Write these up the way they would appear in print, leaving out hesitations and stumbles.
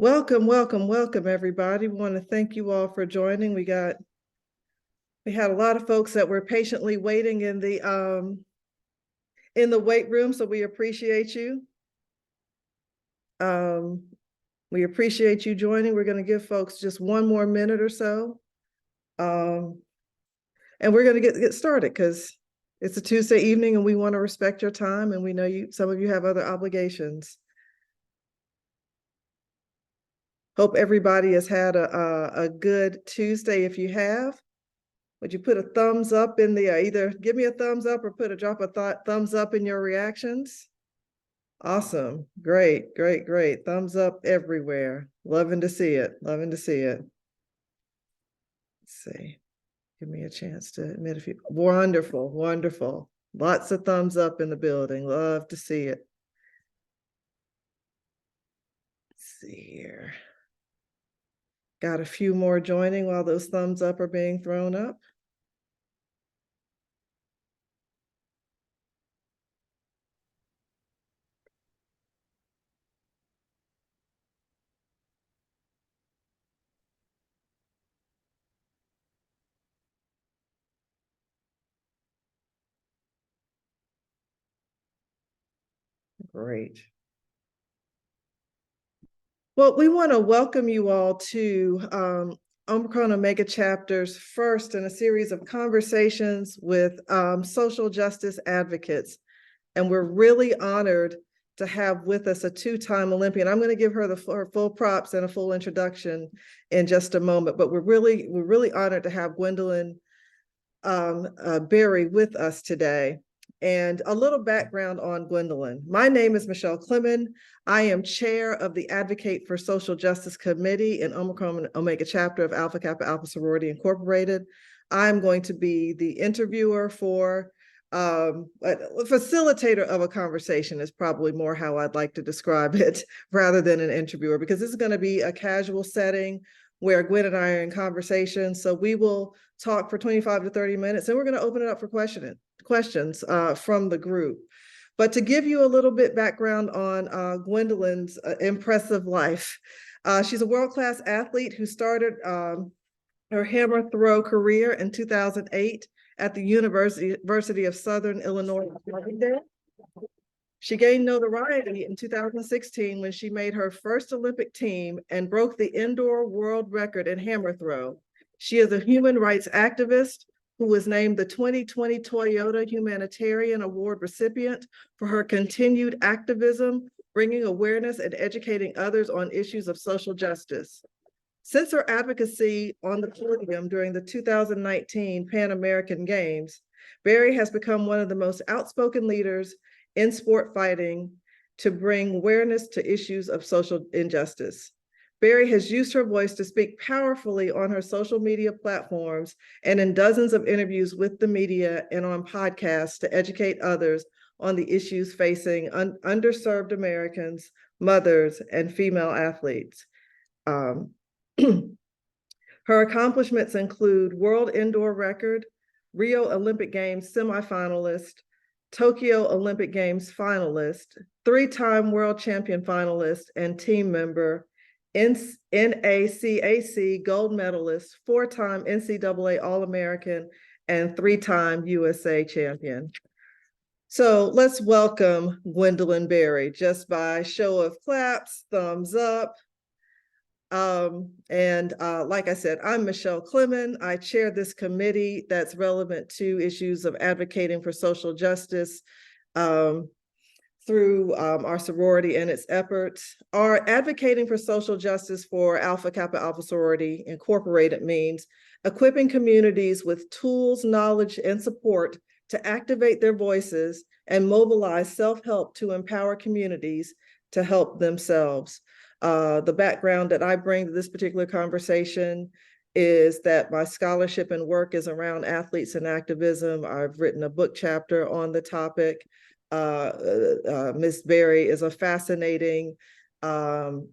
Welcome, welcome, welcome, everybody. We want to thank you all for joining. We had a lot of folks that were patiently waiting in the weight room, so we appreciate you. We appreciate you joining. We're going to give folks just one more minute or so, and we're going to get started because it's a Tuesday evening, and we want to respect your time, and we know some of you have other obligations. Hope everybody has had a good Tuesday. If you have, would you put a thumbs up in the, either give me a thumbs up or drop a thumbs up in your reactions? Awesome. Great, great, great. Thumbs up everywhere. Loving to see it. Loving to see it. Let's see. Give me a chance to admit a few. Wonderful, wonderful. Lots of thumbs up in the building. Love to see it. Let's see here. Got a few more joining while those thumbs up are being thrown up. Great. Well, we want to welcome you all to Omicron Omega Chapter's first in a series of conversations with social justice advocates. And we're really honored to have with us a two-time Olympian. I'm going to give her her full props and a full introduction in just a moment, but we're really honored to have Gwendolyn Berry with us today. And a little background on Gwendolyn. My name is Michelle Clement. I am chair of the Advocate for Social Justice Committee in Omicron Omega Chapter of Alpha Kappa Alpha Sorority Incorporated. I'm going to be the interviewer for a facilitator of a conversation is probably more how I'd like to describe it rather than an interviewer, because this is going to be a casual setting where Gwen and I are in conversation. So we will talk for 25 to 30 minutes and we're going to open it up for questions from the group. But to give you a little bit background on Gwendolyn's impressive life, she's a world-class athlete who started her hammer throw career in 2008 at the University of Southern Illinois. She gained notoriety in 2016 when she made her first Olympic team and broke the indoor world record in hammer throw. She is a human rights activist who was named the 2020 Toyota Humanitarian Award recipient for her continued activism, bringing awareness and educating others on issues of social justice. Since her advocacy on the podium during the 2019 Pan American Games, Berry has become one of the most outspoken leaders in sport fighting to bring awareness to issues of social injustice. Berry has used her voice to speak powerfully on her social media platforms and in dozens of interviews with the media and on podcasts to educate others on the issues facing underserved Americans, mothers, and female athletes. Her accomplishments include world indoor record, Rio Olympic Games semifinalist, Tokyo Olympic Games finalist, three-time world champion finalist and team member, NACAC gold medalist, four-time NCAA All-American, and three-time USA champion. So let's welcome Gwendolyn Berry, just by show of claps, thumbs up. Like I said, I'm Michelle Clement. I chair this committee that's relevant to issues of advocating for social justice through our sorority and its efforts. Our advocating for social justice for Alpha Kappa Alpha Sorority Incorporated means equipping communities with tools, knowledge, and support to activate their voices and mobilize self-help to empower communities to help themselves. The background that I bring to this particular conversation is that my scholarship and work is around athletes and activism. I've written a book chapter on the topic. Ms. Berry is a fascinating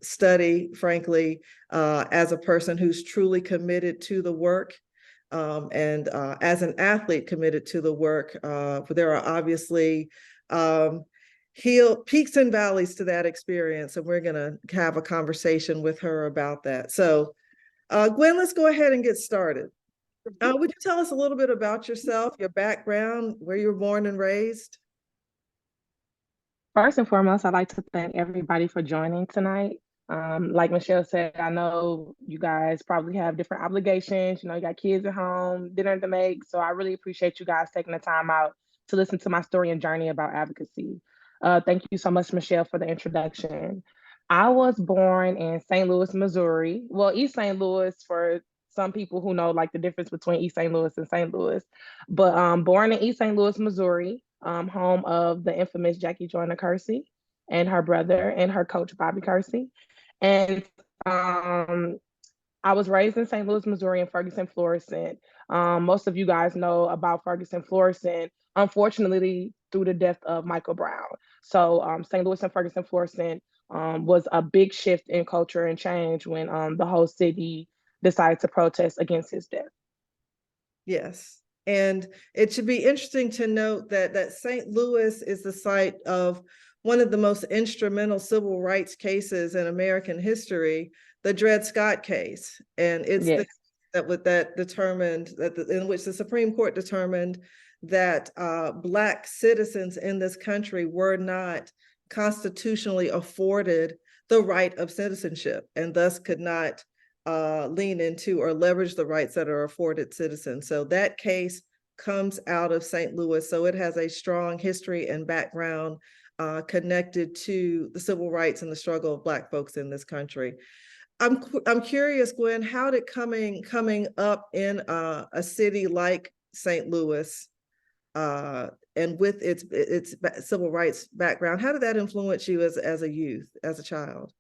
study, frankly, as a person who's truly committed to the work. And as an athlete committed to the work, there are obviously peaks and valleys to that experience, and we're going to have a conversation with her about that. So, Gwen, let's go ahead and get started. Would you tell us a little bit about yourself, your background, where you were born and raised? First and foremost, I'd like to thank everybody for joining tonight. Like Michelle said, I know you guys probably have different obligations. You know, you got kids at home, dinner to make. So I really appreciate you guys taking the time out to listen to my story and journey about advocacy. Thank you so much, Michelle, for the introduction. I was born in St. Louis, Missouri. Well, East St. Louis for some people who know like the difference between East St. Louis and St. Louis. But born in East St. Louis, Missouri, home of the infamous Jackie Joyner Kersee and her brother and her coach Bobby Kersee. And I was raised in St. Louis, Missouri, and Ferguson, Florissant. Most of you guys know about Ferguson, Florissant, unfortunately, through the death of Michael Brown. So St. Louis and Ferguson, Florissant was a big shift in culture and change when the whole city decided to protest against his death. Yes. And it should be interesting to note that St. Louis is the site of one of the most instrumental civil rights cases in American history, the Dred Scott case. And it's yes. that determined in which the Supreme Court determined that Black citizens in this country were not constitutionally afforded the right of citizenship and thus could not lean into or leverage the rights that are afforded citizens. So that case comes out of St. Louis. So it has a strong history and background connected to the civil rights and the struggle of Black folks in this country. I'm curious, Gwen, how did coming up in a city like St. Louis and with its civil rights background, how did that influence you as a youth, as a child?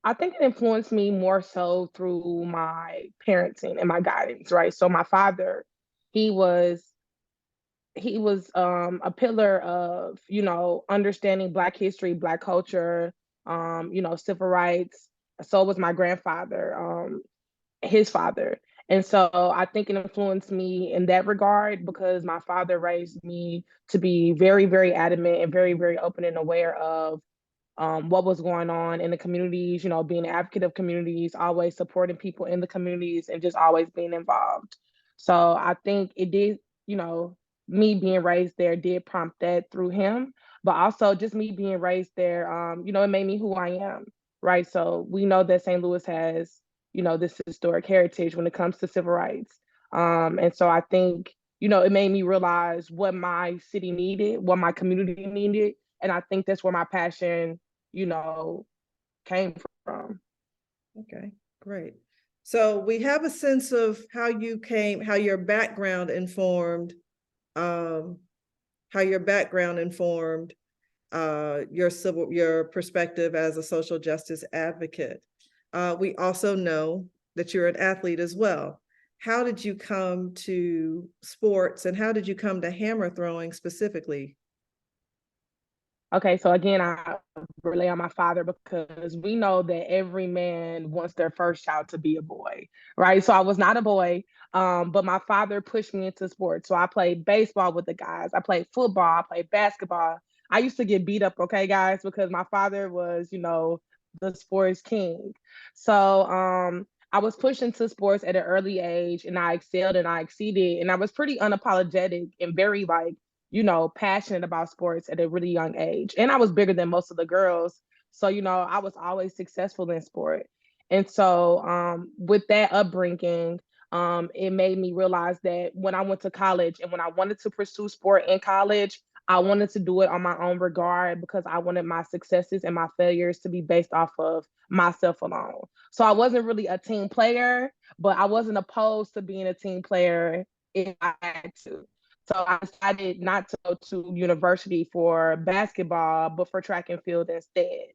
I think it influenced me more so through my parenting and my guidance, right? So my father, he was a pillar of, you know, understanding Black history, Black culture, you know, civil rights. So was my grandfather, his father. And so I think it influenced me in that regard because my father raised me to be very, very adamant and very, very open and aware of what was going on in the communities, you know, being an advocate of communities, always supporting people in the communities and just always being involved. So I think it did, you know, me being raised there did prompt that through him, but also just me being raised there, you know, it made me who I am, right? So we know that St. Louis has, you know, this historic heritage when it comes to civil rights. And so I think, you know, it made me realize what my city needed, what my community needed. And I think that's where my passion, you know, came from. Okay, great. So we have a sense of how you came, how your background informed, um, your perspective as a social justice advocate. We also know that you're an athlete as well. How did you come to sports and how did you come to hammer throwing specifically? Okay, so again, I rely on my father because we know that every man wants their first child to be a boy, right? So I was not a boy, but my father pushed me into sports. So I played baseball with the guys. I played football. I played basketball. I used to get beat up, okay, guys, because my father was, you know, the sports king. So I was pushed into sports at an early age, and I excelled and I exceeded, and I was pretty unapologetic and very like you know, passionate about sports at a really young age. And I was bigger than most of the girls. So, you know, I was always successful in sport. And so with that upbringing, it made me realize that when I went to college and when I wanted to pursue sport in college, I wanted to do it on my own regard because I wanted my successes and my failures to be based off of myself alone. So I wasn't really a team player, but I wasn't opposed to being a team player if I had to. So I decided not to go to university for basketball, but for track and field instead.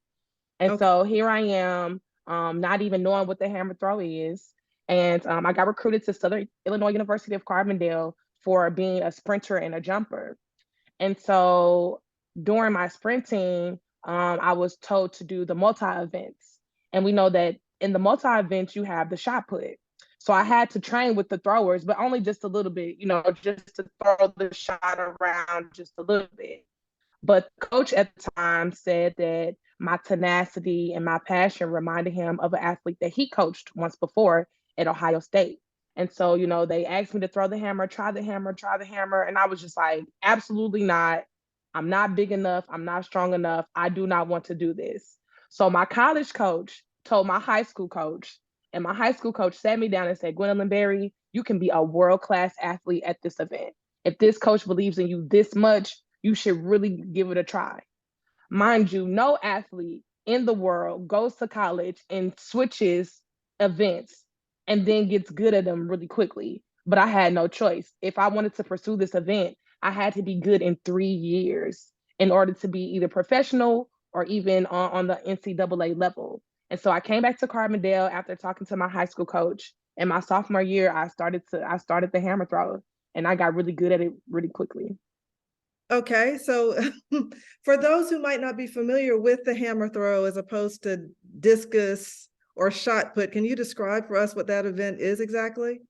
And Okay. so here I am, not even knowing what the hammer throw is. And I got recruited to Southern Illinois University of Carbondale for being a sprinter and a jumper. And so during my sprinting, I was told to do the multi events. And we know that in the multi events, you have the shot put. So I had to train with the throwers, but only just a little bit, just to throw the shot around just a little bit. But the coach at the time said that my tenacity and my passion reminded him of an athlete that he coached once before at Ohio State. And so, they asked me to throw the hammer, try the hammer, try the hammer. And I was just like, absolutely not. I'm not big enough. I'm not strong enough. I do not want to do this. So my college coach told my high school coach, and my high school coach sat me down and said, Gwendolyn Berry, you can be a world-class athlete at this event. If this coach believes in you this much, you should really give it a try. Mind you, no athlete in the world goes to college and switches events and then gets good at them really quickly. But I had no choice. If I wanted to pursue this event, I had to be good in 3 years in order to be either professional or even on the NCAA level. And so I came back to Carbondale after talking to my high school coach. In my sophomore year, I started the hammer throw, and I got really good at it really quickly. Okay, so for those who might not be familiar with the hammer throw as opposed to discus or shot put, can you describe for us what that event is exactly?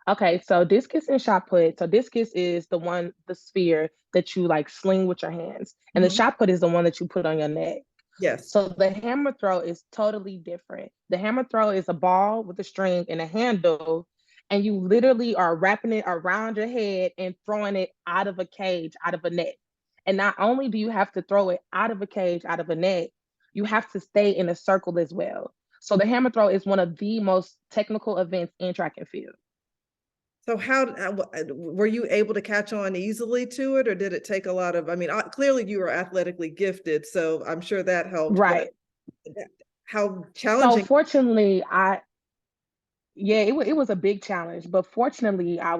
Okay, so discus and shot put. So discus is the sphere that you like sling with your hands, and the Mhm. shot put is the one that you put on your neck. Yes. So the hammer throw is totally different. The hammer throw is a ball with a string and a handle, and you literally are wrapping it around your head and throwing it out of a cage, out of a net. And not only do you have to throw it out of a cage, out of a net, you have to stay in a circle as well. So the hammer throw is one of the most technical events in track and field. So how were you able to catch on easily to it, or did it take a lot of, I mean, clearly you were athletically gifted, so I'm sure that helped, but Right. how So challenging? fortunately, yeah, it was a big challenge, but fortunately, I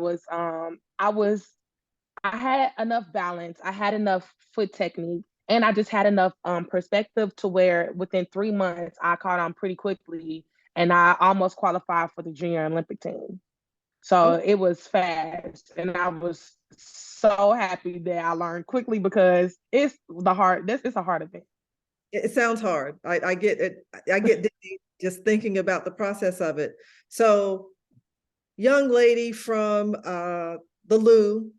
had enough balance, I had enough foot technique, and I just had enough perspective to where within 3 months I caught on pretty quickly, and I almost qualified for the junior Olympic team. So Oh, it was fast, and I was so happy that I learned quickly because it's a hard event. it sounds hard. I get it. I get dizzy just thinking about the process of it. So young lady from the Lou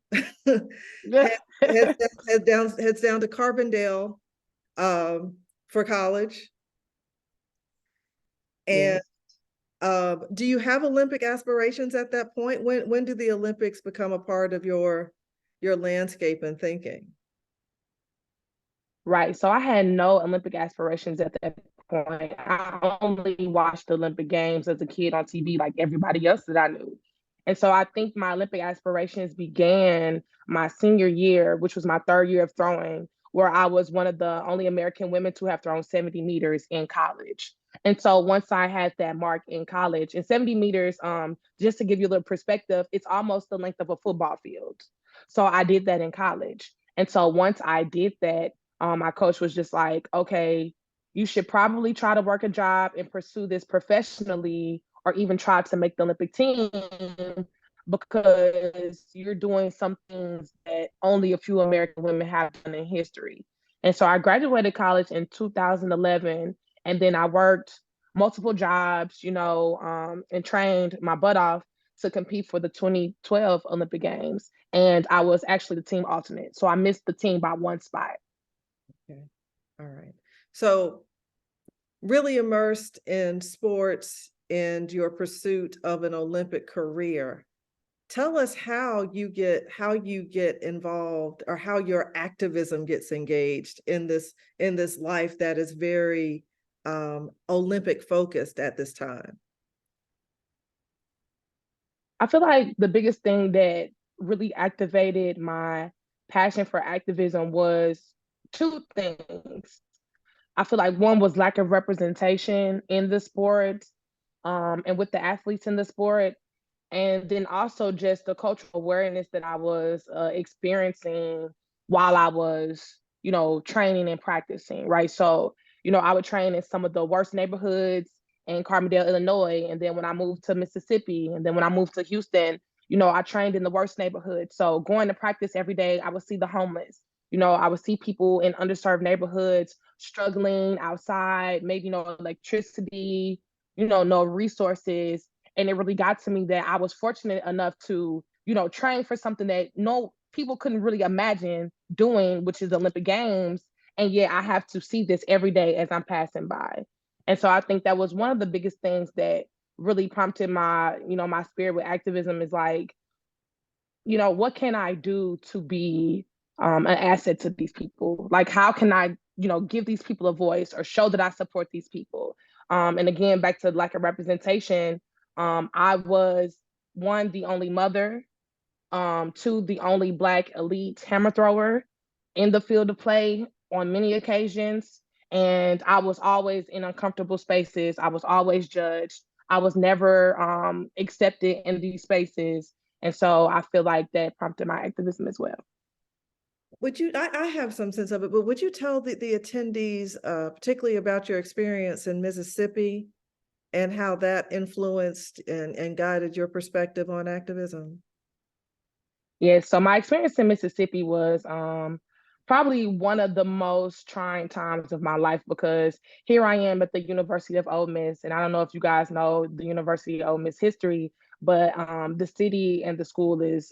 Yeah. heads down to Carbondale for college. And Yes. do you have Olympic aspirations at that point? When do the Olympics become a part of your landscape and thinking? Right. So I had no Olympic aspirations at that point. I only watched the Olympic Games as a kid on TV like everybody else that I knew. And so I think my Olympic aspirations began my senior year, which was my third year of throwing, where I was one of the only American women to have thrown 70 meters in college. And so once I had that mark in college, and 70 meters, just to give you a little perspective, it's almost the length of a football field. So I did that in college. And so once I did that, my coach was just like, okay, you should probably try to work a job and pursue this professionally or even try to make the Olympic team because you're doing some things that only a few American women have done in history. And so I graduated college in 2011, and then I worked multiple jobs, and trained my butt off to compete for the 2012 Olympic Games. And I was actually the team alternate. So I missed the team by one spot. Okay. All right. So really immersed in sports and your pursuit of an Olympic career. Tell us how you get involved or how your activism gets engaged in this life that is very Olympic focused at this time. I feel like the biggest thing that really activated my passion for activism was two things. I feel like one was lack of representation in the sport, and with the athletes in the sport, and then also just the cultural awareness that I was experiencing while I was, training and practicing, right? So, I would train in some of the worst neighborhoods in Carbondale, Illinois, and then when I moved to Mississippi, and then when I moved to Houston, I trained in the worst neighborhoods. So going to practice every day, I would see the homeless. I would see people in underserved neighborhoods struggling outside, maybe no electricity, no resources. And it really got to me that I was fortunate enough to, train for something that no people couldn't really imagine doing, which is the Olympic Games. And yet I have to see this every day as I'm passing by. And so I think that was one of the biggest things that really prompted my spirit with activism is like, what can I do to be an asset to these people? Like, how can I, give these people a voice or show that I support these people? And again, back to like a representation, I was one, the only mother, two, the only Black elite hammer thrower in the field of play on many occasions. And I was always in uncomfortable spaces. I was always judged. I was never accepted in these spaces. And so I feel like that prompted my activism as well. I have some sense of it, but would you tell the attendees, particularly about your experience in Mississippi and how that influenced and guided your perspective on activism? Yeah, so my experience in Mississippi was probably one of the most trying times of my life because here I am at the University of Ole Miss, and I don't know if you guys know the University of Ole Miss history, but the city and the school is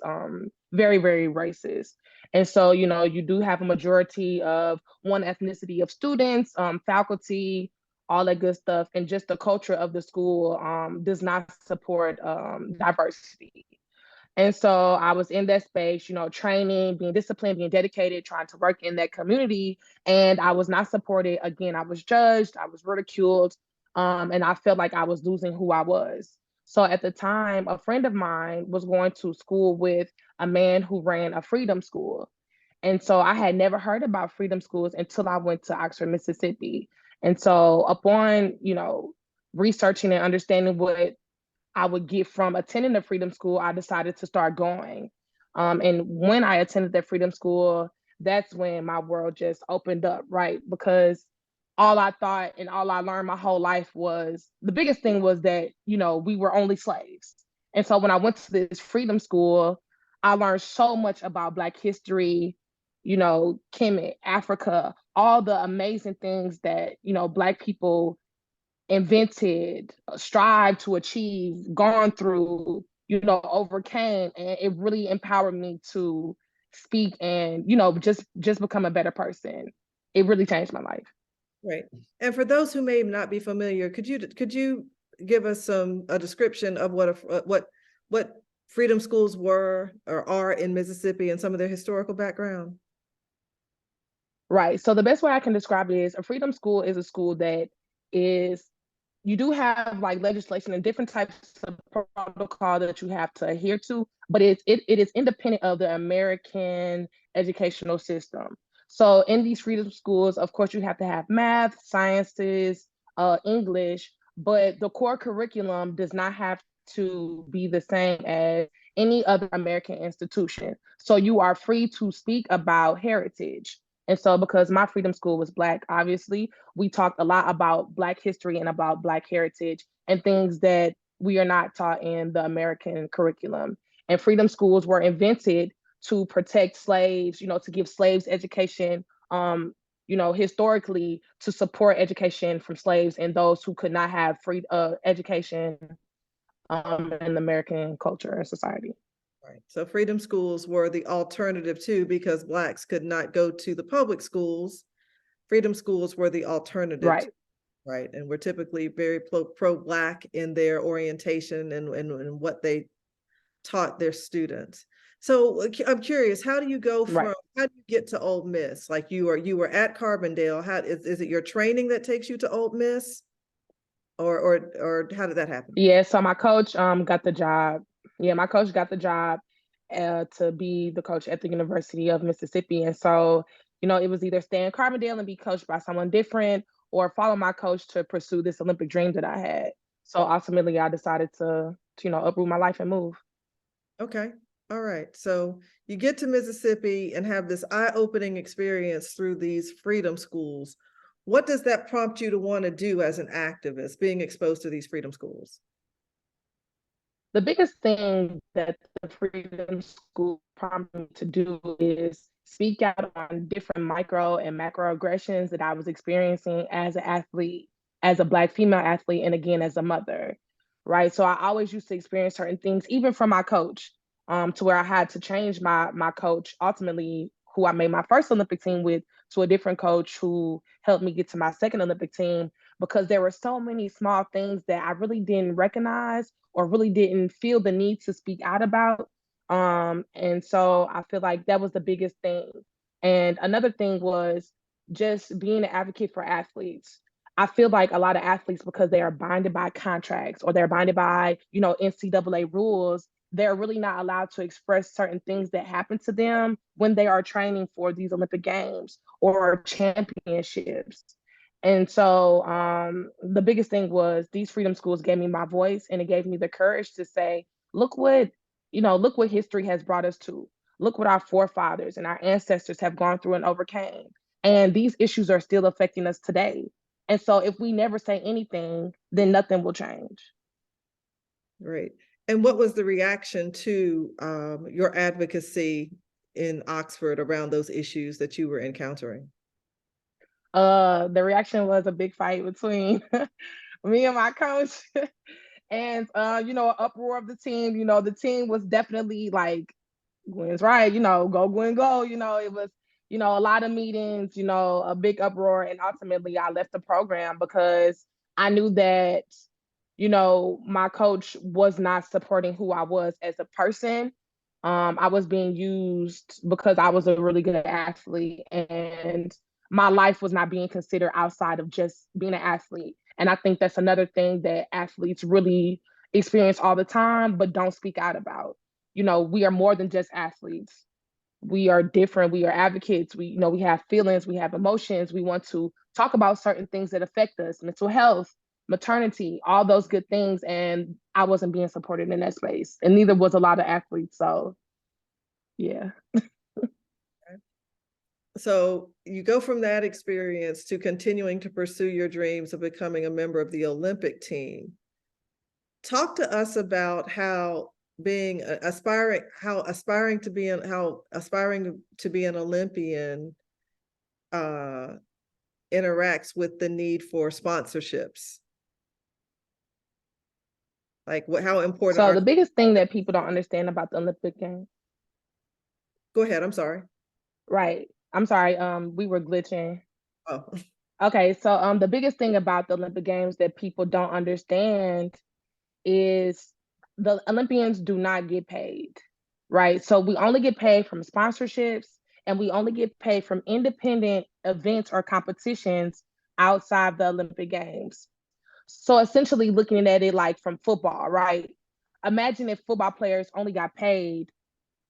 very, very racist. And so, you do have a majority of one ethnicity of students, faculty, all that good stuff, and just the culture of the school does not support diversity. And so I was in that space, training, being disciplined, being dedicated, trying to work in that community. And I was not supported. Again, I was judged, I was ridiculed, and I felt like I was losing who I was. So at the time, a friend of mine was going to school with a man who ran a freedom school. And so I had never heard about freedom schools until I went to Oxford, Mississippi. And so upon, researching and understanding what I would get from attending the freedom school, I decided to start going. And when I attended that freedom school, that's when my world just opened up, right? Because all I thought and all I learned my whole life was the biggest thing was that, we were only slaves. And so when I went to this freedom school, I learned so much about Black history, Kemet, Africa, all the amazing things that, Black people invented, strived to achieve, gone through, overcame, and it really empowered me to speak and, just become a better person. It really changed my life. Right. And for those who may not be familiar, could you give us a description of what freedom schools were or are in Mississippi and some of their historical background? Right. So the best way I can describe it is a freedom school is a school that is you do have like legislation and different types of protocol that you have to adhere to, but it is independent of the American educational system. So in these freedom schools, of course, you have to have math, sciences, English, but the core curriculum does not have to be the same as any other American institution. So you are free to speak about heritage. And so because my freedom school was Black, obviously, we talked a lot about Black history and about Black heritage and things that we are not taught in the American curriculum. And freedom schools were invented to protect slaves, to give slaves education, historically to support education from slaves and those who could not have free education in American culture and society. Right. So freedom schools were the alternative too, because Blacks could not go to the public schools. Freedom schools were the alternative. Right. Right. And we're typically very pro-Black in their orientation and what they taught their students. So I'm curious, how do you go from, Right. how do you get to Ole Miss? Like you were at Carbondale. How is it your training that takes you to Ole Miss? Or how did that happen? Yeah, so my coach got the job. Yeah, my coach got the job to be the coach at the University of Mississippi. And so, it was either stay in Carbondale and be coached by someone different or follow my coach to pursue this Olympic dream that I had. So ultimately I decided to uproot my life and move. Okay. All right. So you get to Mississippi and have this eye-opening experience through these freedom schools. What does that prompt you to want to do as an activist, being exposed to these freedom schools? The biggest thing that the Freedom School prompted me to do is speak out on different micro and macroaggressions that I was experiencing as an athlete, as a Black female athlete, and again, as a mother, right? So I always used to experience certain things, even from my coach, to where I had to change my coach, ultimately, who I made my first Olympic team with, to a different coach who helped me get to my second Olympic team, because there were so many small things that I really didn't recognize or really didn't feel the need to speak out about. And so I feel like that was the biggest thing. And another thing was just being an advocate for athletes. I feel like a lot of athletes, because they are binded by contracts or they're binded by, NCAA rules, they're really not allowed to express certain things that happen to them when they are training for these Olympic Games or championships. And so the biggest thing was these freedom schools gave me my voice, and it gave me the courage to say, look what, look what history has brought us to. Look what our forefathers and our ancestors have gone through and overcame. And these issues are still affecting us today. And so if we never say anything, then nothing will change. Great. And what was the reaction to your advocacy in Oxford around those issues that you were encountering? The reaction was a big fight between me and my coach. And uproar of the team. The team was definitely like, Gwen's right, go Gwen, go. It was, a lot of meetings, a big uproar. And ultimately I left the program because I knew that, my coach was not supporting who I was as a person. I was being used because I was a really good athlete, and my life was not being considered outside of just being an athlete. And I think that's another thing that athletes really experience all the time, but don't speak out about. We are more than just athletes. We are different. We are advocates. We have feelings, we have emotions. We want to talk about certain things that affect us, mental health, maternity, all those good things. And I wasn't being supported in that space. And neither was a lot of athletes. So yeah. So you go from that experience to continuing to pursue your dreams of becoming a member of the Olympic team. Talk to us about how aspiring to be an Olympian interacts with the need for sponsorships. Like how important So the biggest thing that people don't understand about the Olympic Games. Go ahead, I'm sorry. Right. I'm sorry. We were glitching. Oh. Okay, so the biggest thing about the Olympic Games that people don't understand is the Olympians do not get paid, right? So we only get paid from sponsorships, and we only get paid from independent events or competitions outside the Olympic Games. So essentially looking at it like from football, right? Imagine if football players only got paid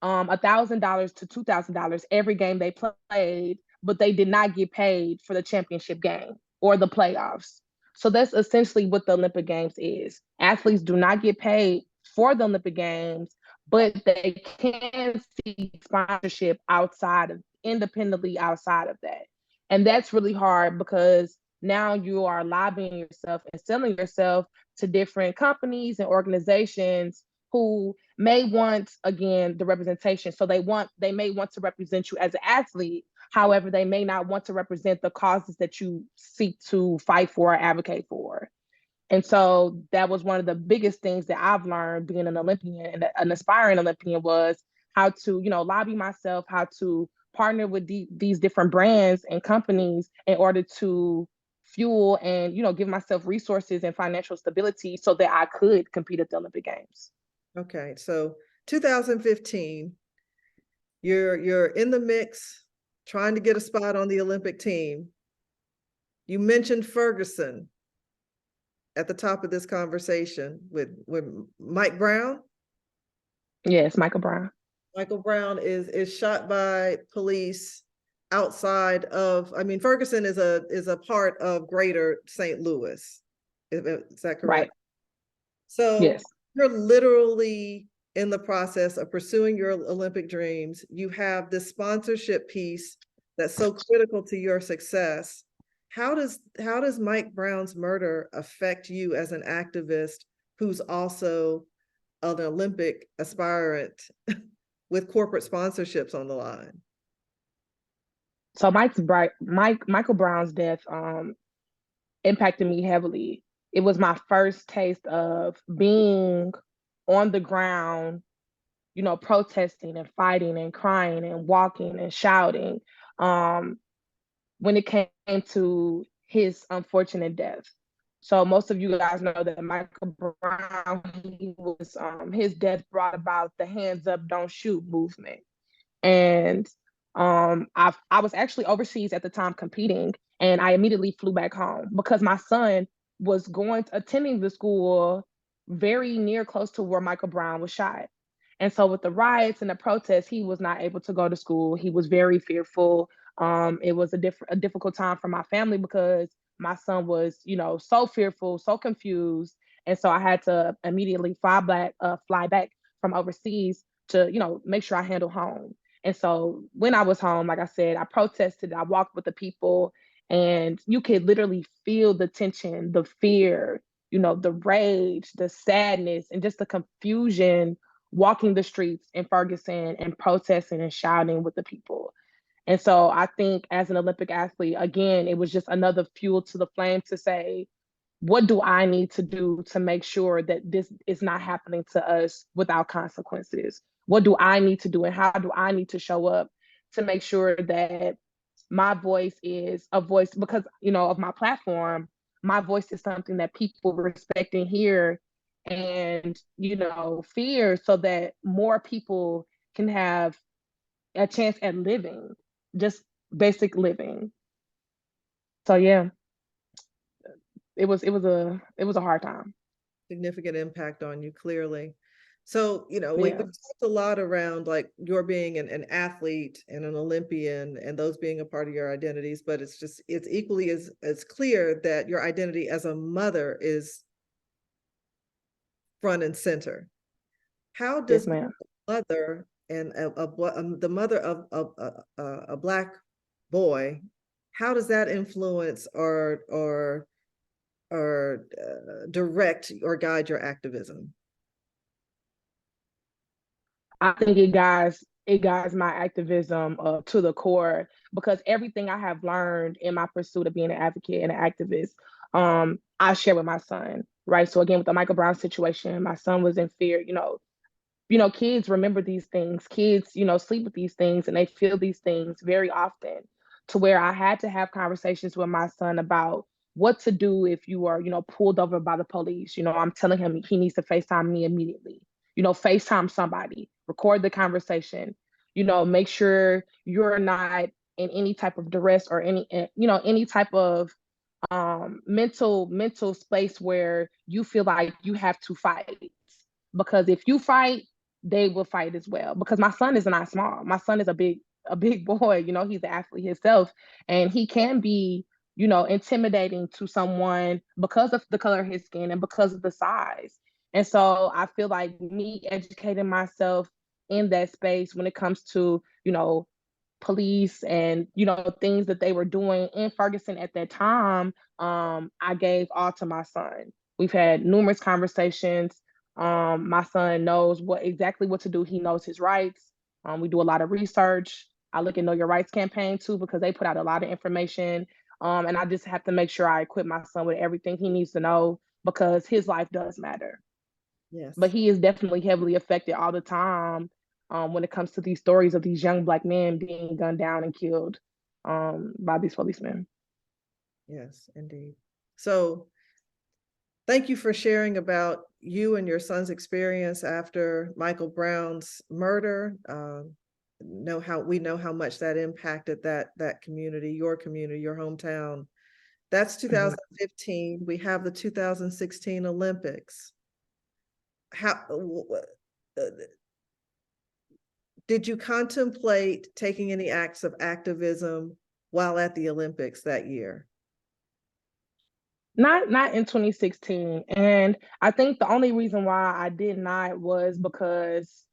$1,000 to $2,000 every game they played, but they did not get paid for the championship game or the playoffs. So that's essentially what the Olympic Games is. Athletes do not get paid for the Olympic Games, but they can seek sponsorship independently outside of that. And that's really hard because now you are lobbying yourself and selling yourself to different companies and organizations who may want, again, the representation. So they may want to represent you as an athlete. However, they may not want to represent the causes that you seek to fight for or advocate for. And so that was one of the biggest things that I've learned being an Olympian and an aspiring Olympian, was how to, lobby myself, how to partner with these different brands and companies in order to fuel and, give myself resources and financial stability so that I could compete at the Olympic Games. Okay, so 2015, you're in the mix, trying to get a spot on the Olympic team. You mentioned Ferguson at the top of this conversation with Mike Brown. Yes, Michael Brown. Michael Brown is shot by police outside of, I mean, Ferguson is a part of greater St. Louis. Is that correct? Right. So yes. You're literally in the process of pursuing your Olympic dreams. You have this sponsorship piece that's so critical to your success. How does Mike Brown's murder affect you as an activist who's also an Olympic aspirant with corporate sponsorships on the line? So Michael Brown's death impacted me heavily. it was my first taste of being on the ground, you know, protesting and fighting and crying and walking and shouting, um, when it came to his unfortunate death. So most of you guys know that Michael Brown, he was his death brought about the hands up, don't shoot movement. And I was actually overseas at the time competing, and I immediately flew back home because my son was attending the school very near close to where Michael Brown was shot. And so with the riots and the protests, he was not able to go to school. He was very fearful. It was a difficult time for my family because my son was, you know, so fearful, so confused. And so I had to immediately fly back from overseas to, you know, make sure I handle home. And so when I was home, like I said, I protested, I walked with the people, and you could literally feel the tension, the fear, you know, the rage, the sadness, and just the confusion walking the streets in Ferguson and protesting and shouting with the people. And so I think as an Olympic athlete, again, it was just another fuel to the flame to say, what do I need to do to make sure that this is not happening to us without consequences? What do I need to do, and how do I need to show up to make sure that my voice is a voice, because, you know, of my platform, my voice is something that people respect and hear and, you know, fear, so that more people can have a chance at living, just basic living. So yeah, it was a hard time. Significant impact on you, clearly. So, you know, we Yeah. talked a lot around like your being an athlete and an Olympian and those being a part of your identities, but it's equally as clear that your identity as a mother is front and center. How Yes, does ma'am. mother and the mother of a Black boy, how does that influence or direct or guide your activism? I think it guides my activism to the core, because everything I have learned in my pursuit of being an advocate and an activist, I share with my son. Right. So again, with the Michael Brown situation, my son was in fear. You know, kids remember these things. Kids, you know, sleep with these things and they feel these things very often, to where I had to have conversations with my son about what to do if you are, you know, pulled over by the police. You know, I'm telling him he needs to FaceTime me immediately. You know, FaceTime somebody, record the conversation, you know, make sure you're not in any type of duress or any type of mental space where you feel like you have to fight, because if you fight, they will fight as well. Because my son is not small. My son is a big boy. You know, he's an athlete himself, and he can be, you know, intimidating to someone because of the color of his skin and because of the size. And so I feel like me educating myself in that space when it comes to, you know, police and, you know, things that they were doing in Ferguson at that time, I gave all to my son. We've had numerous conversations. My son knows exactly what to do. He knows his rights. We do a lot of research. I look at Know Your Rights campaign too, because they put out a lot of information. And I just have to make sure I equip my son with everything he needs to know, because his life does matter. But Yes. he is definitely heavily affected all the time, when it comes to these stories of these young Black men being gunned down and killed, by these policemen. Yes, indeed. So thank you for sharing about you and your son's experience after Michael Brown's murder. We know how much that impacted that community, your hometown. That's Mhm. 2015. We have the 2016 Olympics. How did you contemplate taking any acts of activism while at the Olympics that year? Not in 2016, and I think the only reason why I did not was because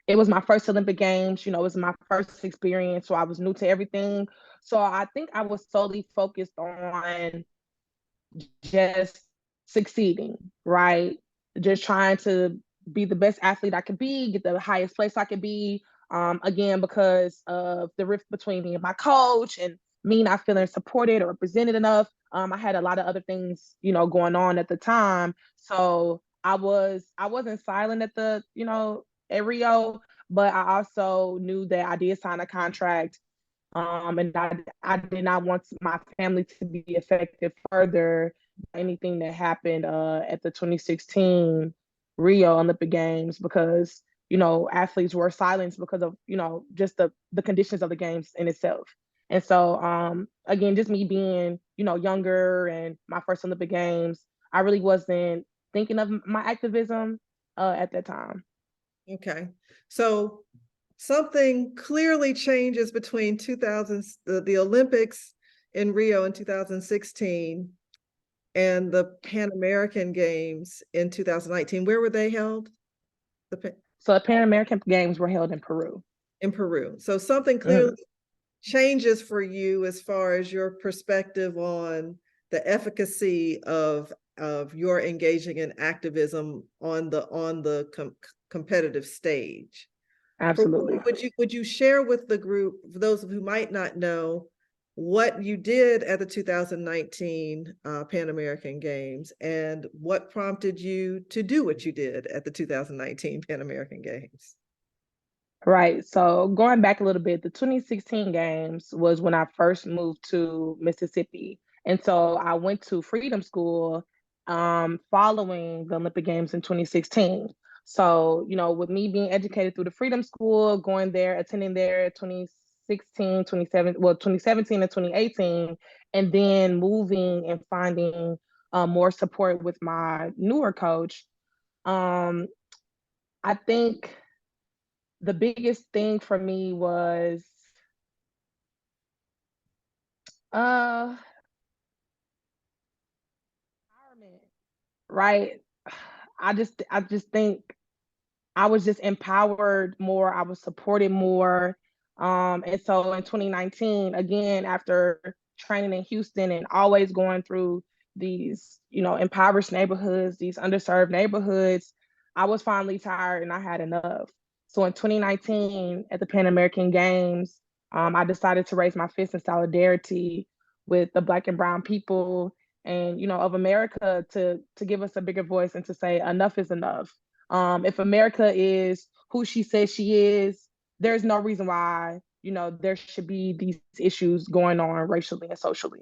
it was my first Olympic Games. You know, it was my first experience, so I was new to everything. So I think I was solely focused on just succeeding, right? Just trying to be the best athlete I could be, get the highest place I could be. Again, because of the rift between me and my coach, and me not feeling supported or represented enough. I had a lot of other things, going on at the time. So I wasn't silent at at Rio, but I also knew that I did sign a contract. And I did not want my family to be affected further by anything that happened at the 2016 Rio Olympic Games, because athletes were silenced because of just the conditions of the games in itself. And so again, just me being younger and my first Olympic Games, I really wasn't thinking of my activism at that time. Okay. So something clearly changes between 2000, the Olympics in Rio in 2016 and the Pan American Games in 2019. Where were they held? So the Pan American Games were held in Peru. In Peru. So something clearly changes for you as far as your perspective on the efficacy of your engaging in activism on the competitive stage. Absolutely. Would you share with the group, for those who might not know, what you did at the 2019 Pan American Games and what prompted you to do what you did at the 2019 Pan American Games? Right. So going back a little bit, the 2016 games was when I first moved to Mississippi. And so I went to Freedom School following the Olympic Games in 2016. So, with me being educated through the Freedom School, going there, attending there 2016, 27, well, 2017 and 2018, and then moving and finding more support with my newer coach. I think the biggest thing for me was uh empowerment, right? I just think I was just empowered more, I was supported more. And so in 2019, again, after training in Houston and always going through these, impoverished neighborhoods, these underserved neighborhoods, I was finally tired and I had enough. So in 2019, at the Pan American Games, I decided to raise my fist in solidarity with the Black and Brown people and of America, to give us a bigger voice and to say enough is enough. If America is who she says she is, there's no reason why, there should be these issues going on racially and socially.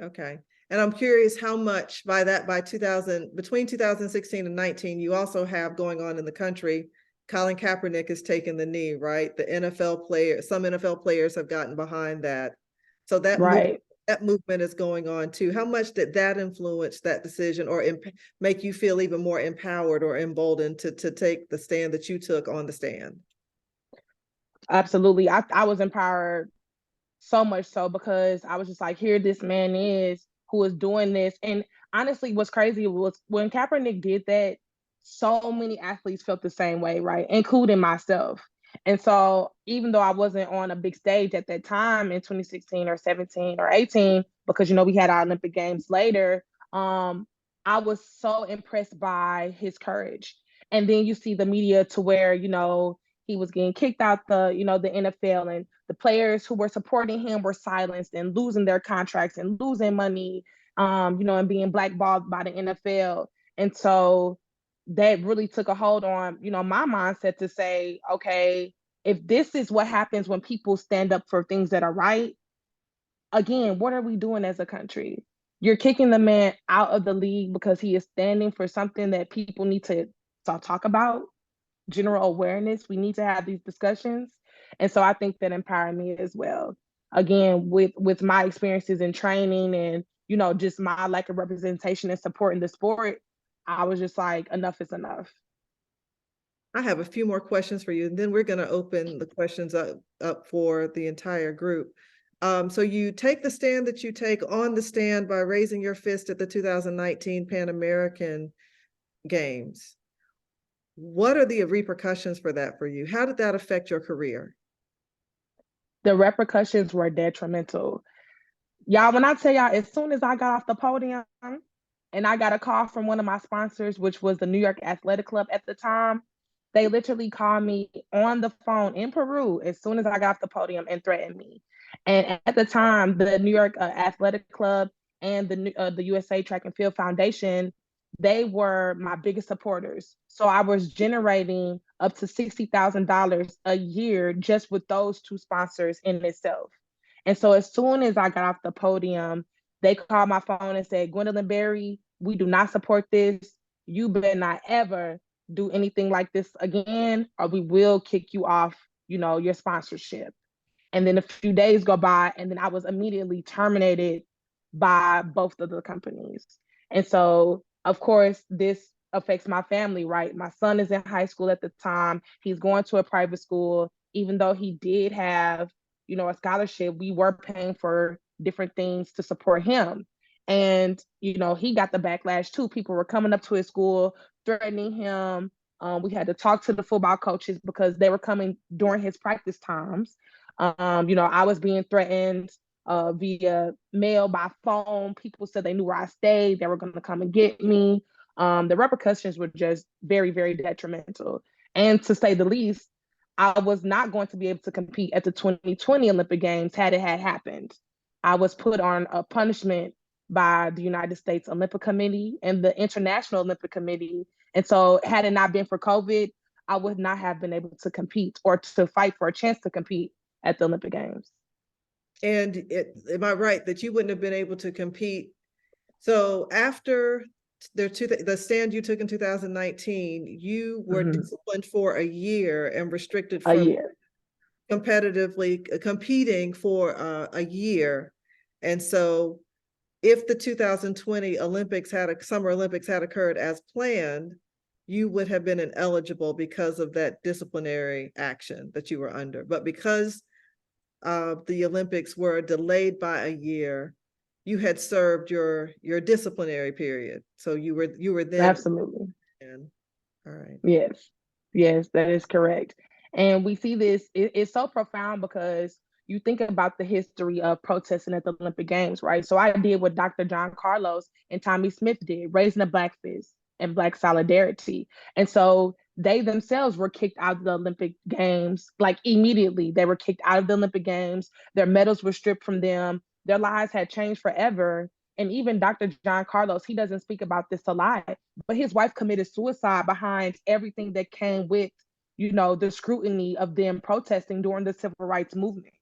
Okay. And I'm curious how much by 2000, between 2016 and 19, you also have going on in the country. Colin Kaepernick has taken the knee, right? The NFL player, some NFL players have gotten behind that. So Right. that movement is going on too. How much did that influence that decision or make you feel even more empowered or emboldened to take the stand that you took on the stand? Absolutely. I was empowered so much so because I was just like, here this man is who is doing this. And honestly, what's crazy was when Kaepernick did that, so many athletes felt the same way, right? Including myself. And so even though I wasn't on a big stage at that time in 2016 or 17 or 18, because we had our Olympic Games later, I was so impressed by his courage. And then you see the media to where, he was getting kicked out the NFL, and the players who were supporting him were silenced and losing their contracts and losing money, and being blackballed by the NFL. And so that really took a hold on, my mindset to say, okay, if this is what happens when people stand up for things that are right, again, what are we doing as a country? You're kicking the man out of the league because he is standing for something that people need to talk about, general awareness. We need to have these discussions. And so I think that empowered me as well. Again, with my experiences in training and, just my lack of representation and support in the sport, I was just like, enough is enough. I have a few more questions for you, and then we're going to open the questions up for the entire group. So you take the stand that you take on the stand by raising your fist at the 2019 Pan American Games. What are the repercussions for that for you? How did that affect your career? The repercussions were detrimental. Y'all, when I tell y'all, as soon as I got off the podium and I got a call from one of my sponsors, which was the New York Athletic Club at the time, they literally called me on the phone in Peru as soon as I got off the podium and threatened me. And at the time, the New York Athletic Club and the USA Track and Field Foundation, they were my biggest supporters. So I was generating up to $60,000 a year just with those two sponsors in itself. And so as soon as I got off the podium, they called my phone and said, Gwendolyn Berry, we do not support this. You better not ever do anything like this again, or we will kick you off, your sponsorship. And then a few days go by, and then I was immediately terminated by both of the companies. And so, of course, this affects my family, right? My son is in high school at the time. He's going to a private school. Even though he did have, a scholarship, we were paying for different things to support him. And, he got the backlash too. People were coming up to his school, threatening him. We had to talk to the football coaches because they were coming during his practice times. I was being threatened via mail, by phone. People said they knew where I stayed. They were going to come and get me. The repercussions were just very, very detrimental. And to say the least, I was not going to be able to compete at the 2020 Olympic Games had it had happened. I was put on a punishment by the United States Olympic Committee and the International Olympic Committee. And so had it not been for COVID, I would not have been able to compete or to fight for a chance to compete at the Olympic Games. And am I right that you wouldn't have been able to compete? So after the stand you took in 2019, you were disciplined for a year and restricted from competitively competing for a year. And so if the 2020 Summer Olympics had occurred as planned, you would have been ineligible because of that disciplinary action that you were under. But because the Olympics were delayed by a year, you had served your disciplinary period. So you were then. Absolutely. All right. Yes, that is correct. And we see this, it's so profound because you think about the history of protesting at the Olympic Games, right? So I did what Dr. John Carlos and Tommy Smith did, raising a Black fist and Black solidarity. And so they themselves were kicked out of the Olympic Games, like immediately. They were kicked out of the Olympic Games. Their medals were stripped from them. Their lives had changed forever. And even Dr. John Carlos, he doesn't speak about this a lot, but his wife committed suicide behind everything that came with, the scrutiny of them protesting during the civil rights movement.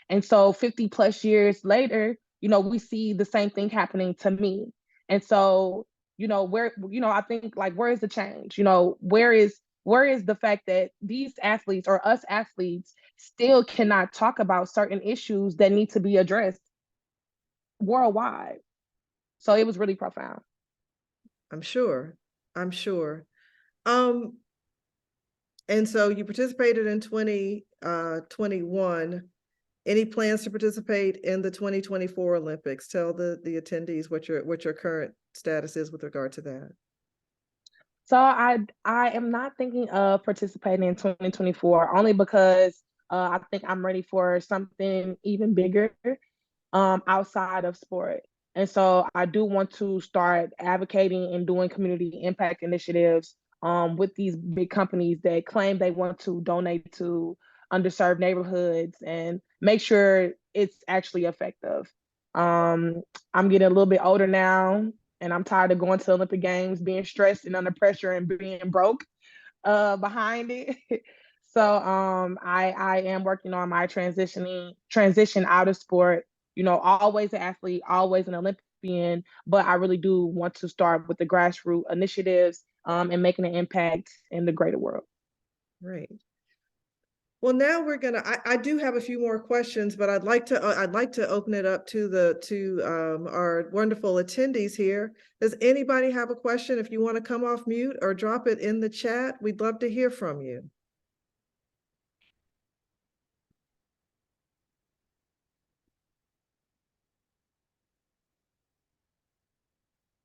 And so 50 plus years later, we see the same thing happening to me. And so, I think like, where is the change? Where is the fact that these athletes or us athletes still cannot talk about certain issues that need to be addressed worldwide? So it was really profound. I'm sure. And so you participated in 2021. Any plans to participate in the 2024 Olympics? Tell the attendees what your current status is with regard to that. So I am not thinking of participating in 2024 only because I think I'm ready for something even bigger outside of sport. And so I do want to start advocating and doing community impact initiatives with these big companies that claim they want to donate to underserved neighborhoods and make sure it's actually effective. I'm getting a little bit older now, and I'm tired of going to Olympic Games, being stressed and under pressure and being broke behind it. So I am working on my transition out of sport, always an athlete, always an Olympian, but I really do want to start with the grassroots initiatives and making an impact in the greater world. Right. Well, now we're gonna. I do have a few more questions, but I'd like to open it up to our wonderful attendees here. Does anybody have a question? If you want to come off mute or drop it in the chat, we'd love to hear from you.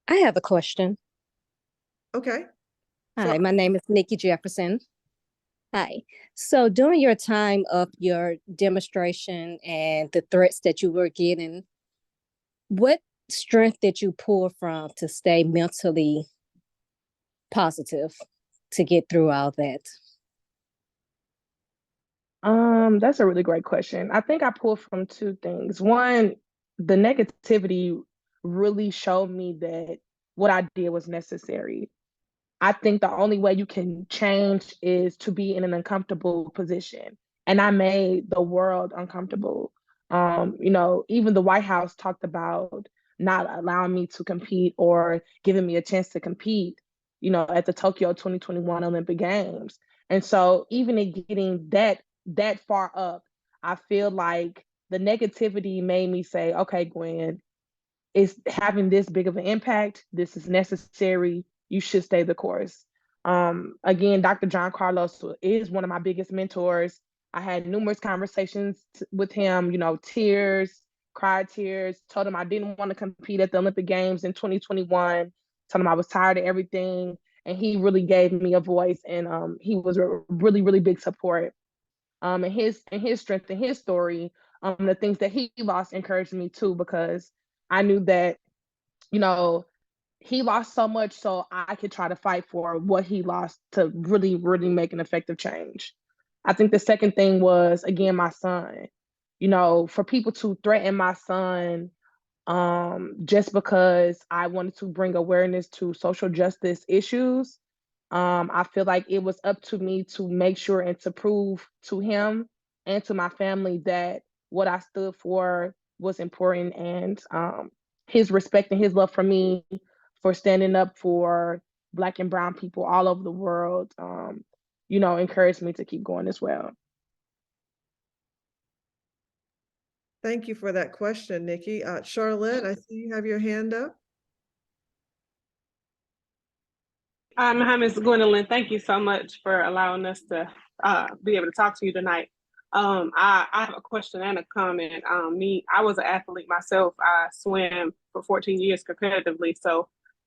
I have a question. Okay. Hi, my name is Nikki Jefferson. Hi. So during your time of your demonstration and the threats that you were getting, what strength did you pull from to stay mentally positive to get through all that? That's a really great question. I think I pulled from two things. One, the negativity really showed me that what I did was necessary. I think the only way you can change is to be in an uncomfortable position. And I made the world uncomfortable. Even the White House talked about not allowing me to compete or giving me a chance to compete, at the Tokyo 2021 Olympic Games. And so even in getting that far up, I feel like the negativity made me say, okay, Gwen, is having this big of an impact. This is necessary. You should stay the course. Again, Dr. John Carlos is one of my biggest mentors. I had numerous conversations with him, tears, cried tears, told him I didn't want to compete at the Olympic Games in 2021, told him I was tired of everything. And he really gave me a voice, and he was a really, really big support. And his strength and his story, the things that he lost encouraged me too, because I knew that, you know, he lost so much so I could try to fight for what he lost to really, really make an effective change. I think the second thing was, again, my son. For people to threaten my son just because I wanted to bring awareness to social justice issues, I feel like it was up to me to make sure and to prove to him and to my family that what I stood for was important, and his respect and his love for me for standing up for Black and Brown people all over the world, encouraged me to keep going as well. Thank you for that question, Nikki. Charlotte, I see you have your hand up. Hi, Ms. Gwendolyn. Thank you so much for allowing us to be able to talk to you tonight. I have a question and a comment. I was an athlete myself. I swam for 14 years competitively.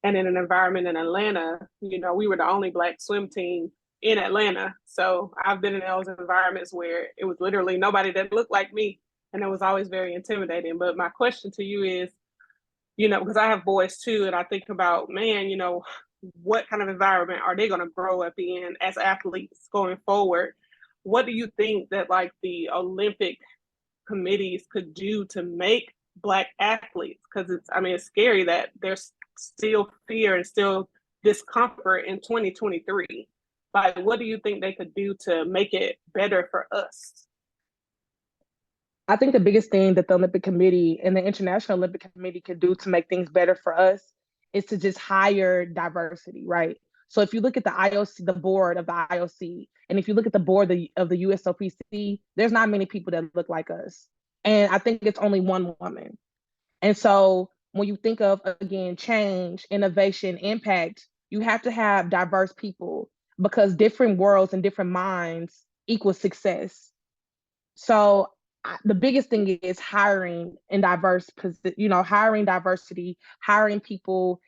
And in an environment in Atlanta, we were the only Black swim team in Atlanta. So I've been in those environments where it was literally nobody that looked like me. And it was always very intimidating. But my question to you is, because I have boys too, and I think about, man, what kind of environment are they going to grow up in as athletes going forward? What do you think that like the Olympic committees could do to make Black athletes? Because it's scary that there's still fear and still discomfort in 2023. Like, what do you think they could do to make it better for us? I think the biggest thing that the Olympic Committee and the International Olympic Committee can do to make things better for us is to just hire diversity, right? So if you look at the IOC, the board of the IOC, and if you look at the board of the USOPC, there's not many people that look like us. And I think it's only one woman. And so when you think of, again, change, innovation, impact, you have to have diverse people, because different worlds and different minds equal success. So the biggest thing is hiring in diverse, hiring diversity, hiring people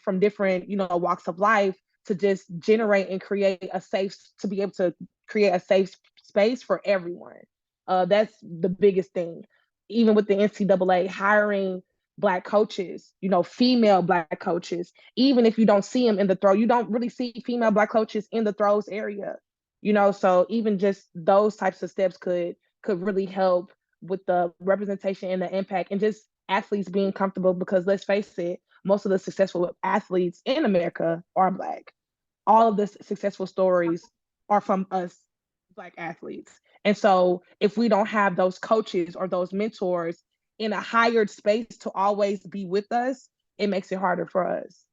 from different, walks of life to just generate and to be able to create a safe space for everyone. That's the biggest thing. Even with the NCAA, hiring Black coaches, female Black coaches, even if you don't see them in the throw, you don't really see female Black coaches in the throws area, so even just those types of steps could really help with the representation and the impact, and just athletes being comfortable, because let's face it, most of the successful athletes in America are Black. All of the successful stories are from us Black athletes. And so if we don't have those coaches or those mentors in a hired space to always be with us, it makes it harder for us.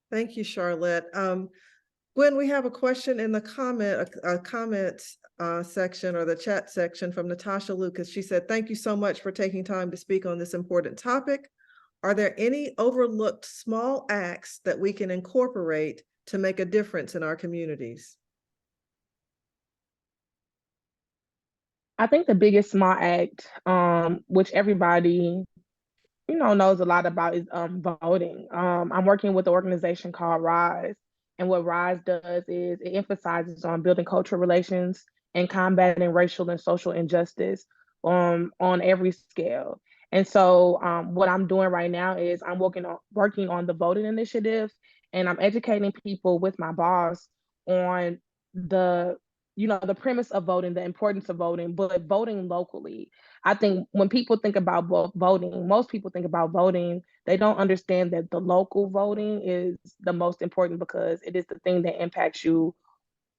Thank you, Charlotte. Gwen, we have a question in the comments section, or the chat section, from Natasha Lucas. She said, "Thank you so much for taking time to speak on this important topic. Are there any overlooked small acts that we can incorporate to make a difference in our communities?" I think the biggest small act, which everybody knows a lot about, is voting. I'm working with an organization called Rise, and what Rise does is it emphasizes on building cultural relations and combating racial and social injustice on every scale. And so what I'm doing right now is I'm working on the voting initiative, and I'm educating people with my boss on the, the premise of voting, the importance of voting, but voting locally. I think when people think about voting, most people think about voting, they don't understand that the local voting is the most important because it is the thing that impacts you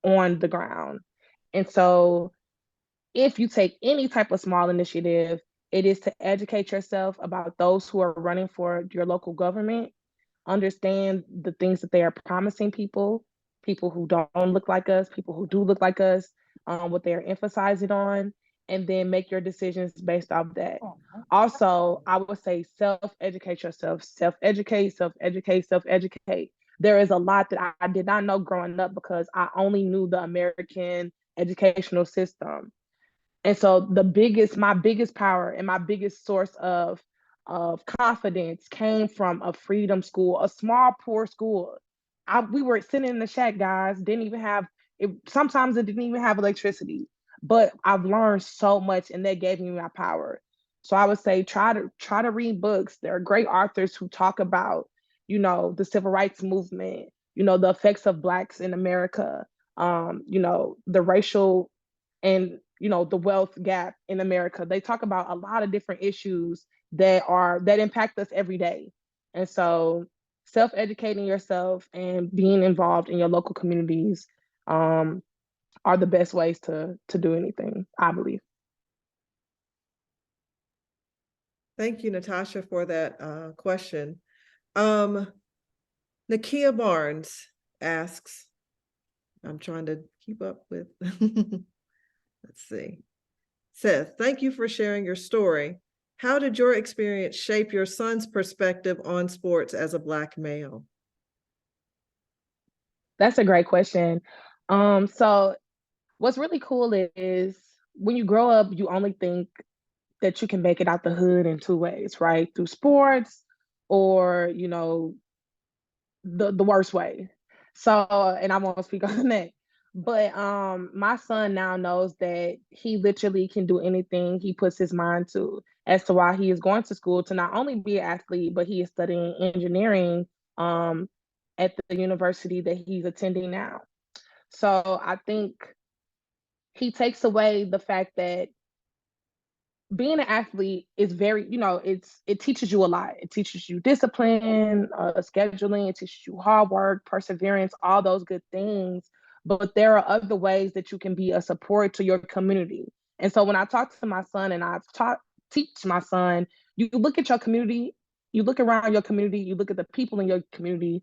on the ground. And so if you take any type of small initiative, it is to educate yourself about those who are running for your local government, understand the things that they are promising people, people who don't look like us, people who do look like us, what they are emphasizing on, and then make your decisions based off that. Also, I would say self-educate yourself, self-educate, self-educate, self-educate. There is a lot that I did not know growing up because I only knew the American educational system. And so my biggest power and my biggest source of confidence came from a freedom school, a small poor school. We were sitting in the shack, guys, didn't even have it. Sometimes it didn't even have electricity, but I've learned so much and that gave me my power. So I would say try to read books. There are great authors who talk about, the civil rights movement, the effects of Blacks in America, the racial and the wealth gap in America. They talk about a lot of different issues that impact us every day. And so self-educating yourself and being involved in your local communities are the best ways to do anything, I believe. Thank you, Natasha, for that question. Nakia Barnes asks, I'm trying to keep up with, let's see. Says, thank you for sharing your story. How did your experience shape your son's perspective on sports as a Black male? That's a great question. So what's really cool is when you grow up, you only think that you can make it out the hood in two ways, right? Through sports or, the worst way. So, and I won't speak on that. But my son now knows that he literally can do anything he puts his mind to, as to why he is going to school to not only be an athlete, but he is studying engineering at the university that he's attending now. So I think he takes away the fact that being an athlete is very, it teaches you a lot. It teaches you discipline, scheduling, it teaches you hard work, perseverance, all those good things. But there are other ways that you can be a support to your community. And so when I talk to my son and teach my son, you look at your community, you look around your community, you look at the people in your community,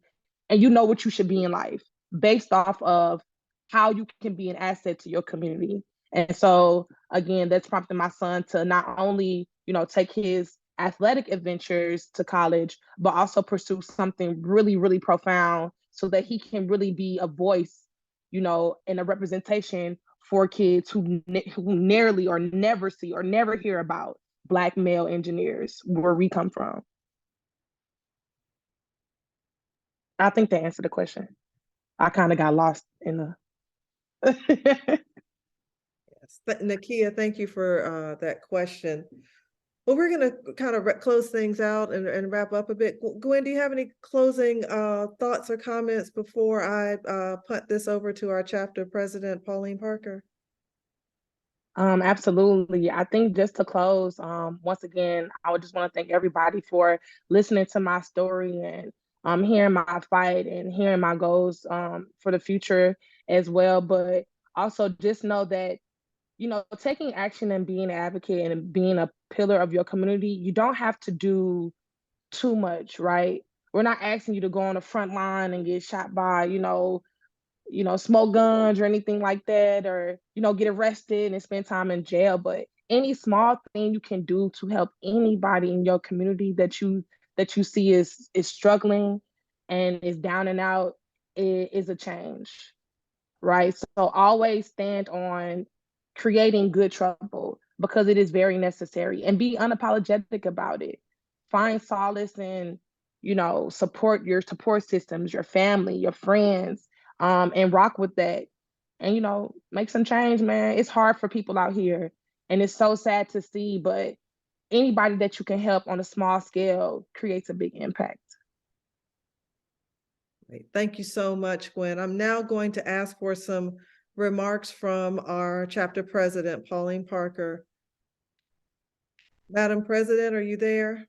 and you know what you should be in life based off of how you can be an asset to your community. And so again, that's prompting my son to not only, take his athletic adventures to college, but also pursue something really, really profound so that he can really be a voice, and a representation for kids who nearly or never see or never hear about Black male engineers where we come from. I think that answered the question. I kind of got lost in the Nakia, thank you for that question. Well, we're going to kind of close things out and wrap up a bit. Gwen, do you have any closing thoughts or comments before I punt this over to our chapter president, Pauline Parker? Absolutely. I think just to close, once again, I would just want to thank everybody for listening to my story and hearing my fight and hearing my goals for the future as well. But also just know that, taking action and being an advocate and being a pillar of your community, you don't have to do too much, right? We're not asking you to go on the front line and get shot by, smoke guns or anything like that, or, get arrested and spend time in jail. But any small thing you can do to help anybody in your community that you see is struggling and is down and out is a change, right? So always stand on creating good trouble because it is very necessary, and be unapologetic about it. Find solace in, support your support systems, your family, your friends, and rock with that. And, make some change, man. It's hard for people out here and it's so sad to see, but anybody that you can help on a small scale creates a big impact. Great. Thank you so much, Gwen. I'm now going to ask for some remarks from our chapter president, Pauline Parker. Madam President, are you there?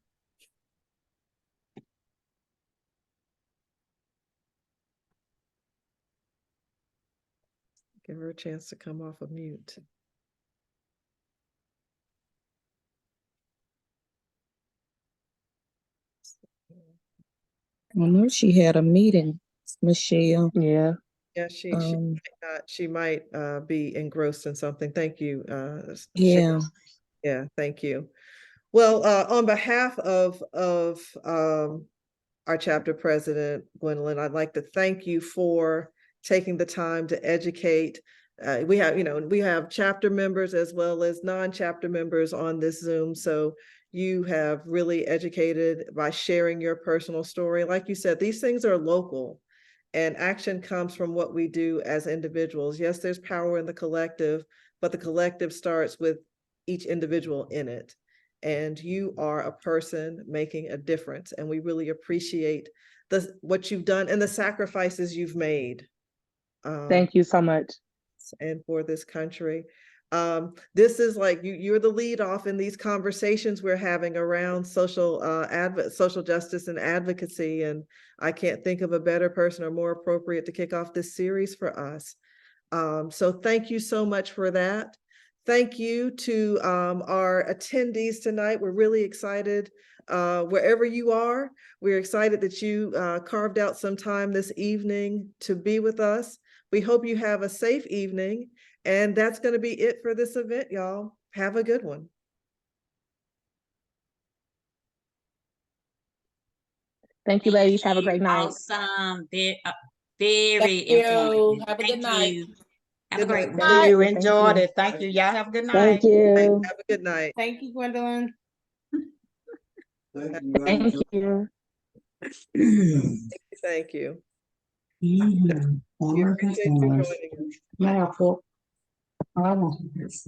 Give her a chance to come off of mute. I know she had a meeting, Michelle. Yeah. Yeah, she might be engrossed in something. Thank you. Yeah. Yeah, thank you. Well, on behalf of our chapter president, Gwendolyn, I'd like to thank you for taking the time to educate. We have chapter members as well as non-chapter members on this Zoom. So you have really educated by sharing your personal story. Like you said, these things are local and action comes from what we do as individuals. Yes, there's power in the collective, but the collective starts with each individual in it. And you are a person making a difference. And we really appreciate what you've done and the sacrifices you've made. Thank you so much. And for this country. This is like you're the lead off in these conversations we're having around social justice and advocacy. And I can't think of a better person or more appropriate to kick off this series for us. So thank you so much for that. Thank you to our attendees tonight. We're really excited. Wherever you are, we're excited that you carved out some time this evening to be with us. We hope you have a safe evening. And that's going to be it for this event, y'all. Have a good one. Thank you, ladies. Have a great night. Awesome. Very Thank informative. you. Have a good Thank night. you. Have a Good great night. night. You Thank enjoyed you. it. Thank you. Y'all have a good night. Thank you. Have a good night. Thank you, Gwendolyn. Thank you. Thank you. Mhm. We appreciate you joining us. Yeah, I want this.